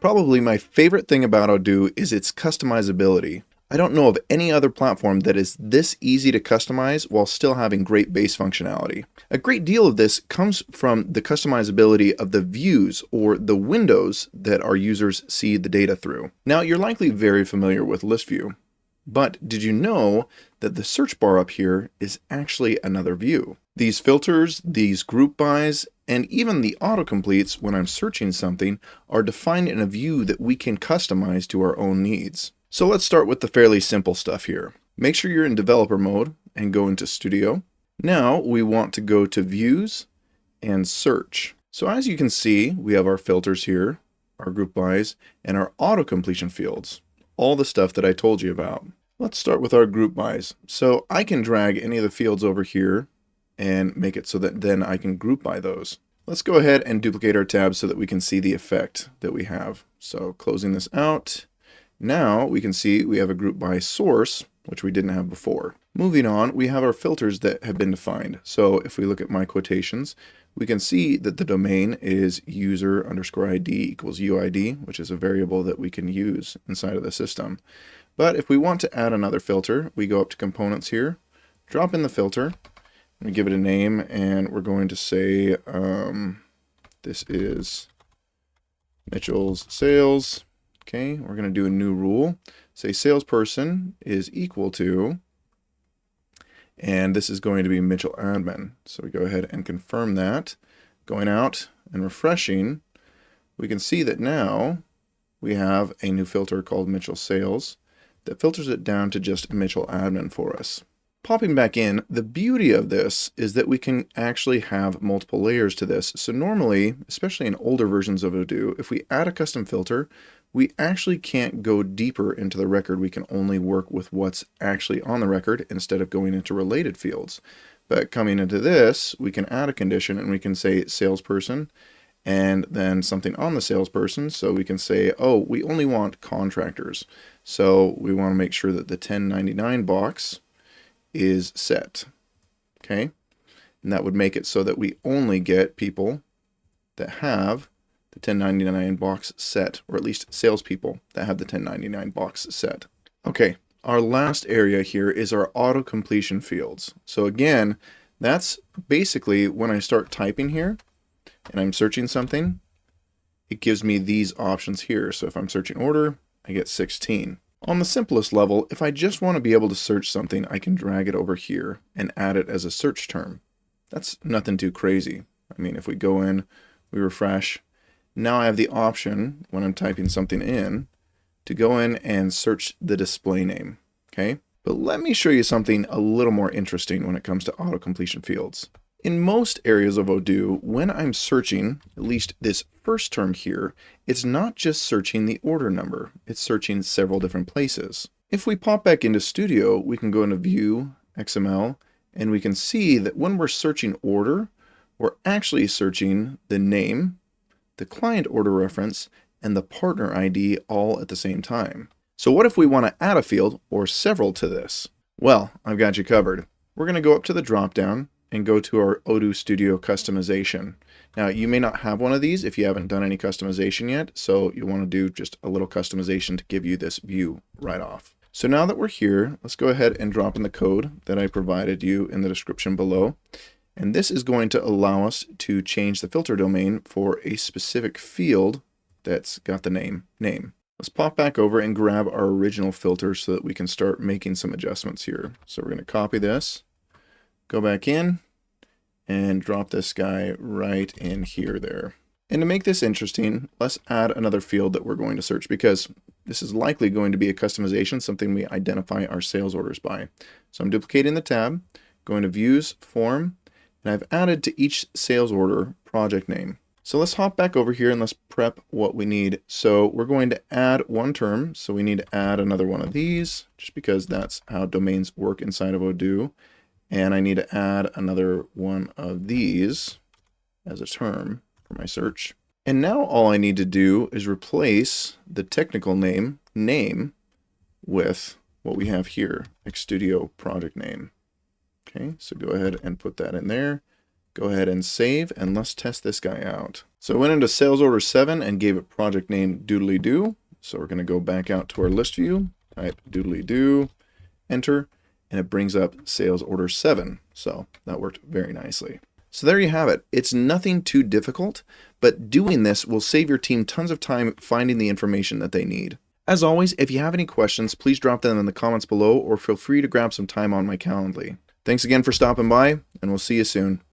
Probably my favorite thing about Odoo is its customizability. I don't know of any other platform that is this easy to customize while still having great base functionality. A great deal of this comes from the customizability of the views or the windows that our users see the data through. Now, you're likely very familiar with List View, but did you know that the search bar up here is actually another view? These filters, these group bys, and even the autocompletes when I'm searching something are defined in a view that we can customize to our own needs. So let's start with the fairly simple stuff here. Make sure you're in developer mode and go into Studio. Now we want to go to Views and Search. So as you can see, we have our filters here, our group bys, and our auto completion fields. All the stuff that I told you about. Let's start with our group bys. So I can drag any of the fields over here and make it so that then I can group by those. Let's go ahead and duplicate our tabs so that we can see the effect that we have. So closing this out. Now we can see we have a group by source, which we didn't have before. Moving on, we have our filters that have been defined. So if we look at my quotations, we can see that the domain is user_ID equals UID, which is a variable that we can use inside of the system. But if we want to add another filter, we go up to components here, drop in the filter, and give it a name, and we're going to say this is Mitchell's sales. Okay, we're going to do a new rule. Say salesperson is equal to, and this is going to be Mitchell admin. So we go ahead and confirm that. Going out and refreshing, we can see that now we have a new filter called Mitchell sales that filters it down to just Mitchell admin for us. Popping back in, the beauty of this is that we can actually have multiple layers to this. So normally, especially in older versions of Odoo, if we add a custom filter, we actually can't go deeper into the record. We can only work with what's actually on the record instead of going into related fields. But coming into this, we can add a condition and we can say salesperson and then something on the salesperson. So we can say, oh, we only want contractors. So we want to make sure that the 1099 box is set. Okay, and that would make it so that we only get people that have the 1099 box set, or at least salespeople that have the 1099 box set. Okay, our last area here is our auto completion fields. So again, that's basically when I start typing here and I'm searching something, it gives me these options here. So if I'm searching order, I get 16. On the simplest level, if I just want to be able to search something, I can drag it over here and add it as a search term. That's nothing too crazy. I mean, if we go in, we refresh, now I have the option when I'm typing something in to go in and search the display name. Okay, but let me show you something a little more interesting when it comes to auto completion fields. In most areas of Odoo, when I'm searching, at least this first term here, it's not just searching the order number, it's searching several different places. If we pop back into Studio, we can go into View, XML, and we can see that when we're searching order, we're actually searching the name, the client order reference, and the partner ID all at the same time. So what if we want to add a field or several to this? Well, I've got you covered. We're going to go up to the drop-down and go to our Odoo Studio customization. Now, you may not have one of these if you haven't done any customization yet, so you want to do just a little customization to give you this view right off. So now that we're here, let's go ahead and drop in the code that I provided you in the description below. And this is going to allow us to change the filter domain for a specific field that's got the name. Let's pop back over and grab our original filter so that we can start making some adjustments here. So we're going to copy this, go back in, and drop this guy right in here there. And to make this interesting, let's add another field that we're going to search because this is likely going to be a customization, something we identify our sales orders by. So I'm duplicating the tab, going to Views, Form, and I've added to each sales order project name. So let's hop back over here and let's prep what we need. So we're going to add one term. So we need to add another one of these just because that's how domains work inside of Odoo. And I need to add another one of these as a term for my search. And now all I need to do is replace the technical name with what we have here, Xstudio project name. Okay, so go ahead and put that in there. Go ahead and save, and let's test this guy out. So I went into sales order 7 and gave it project name doodly doo. So we're going to go back out to our list view, type doodly doo, enter, and it brings up sales order 7. So that worked very nicely. So there you have it. It's nothing too difficult, but doing this will save your team tons of time finding the information that they need. As always, if you have any questions, please drop them in the comments below or feel free to grab some time on my Calendly. Thanks again for stopping by, and we'll see you soon.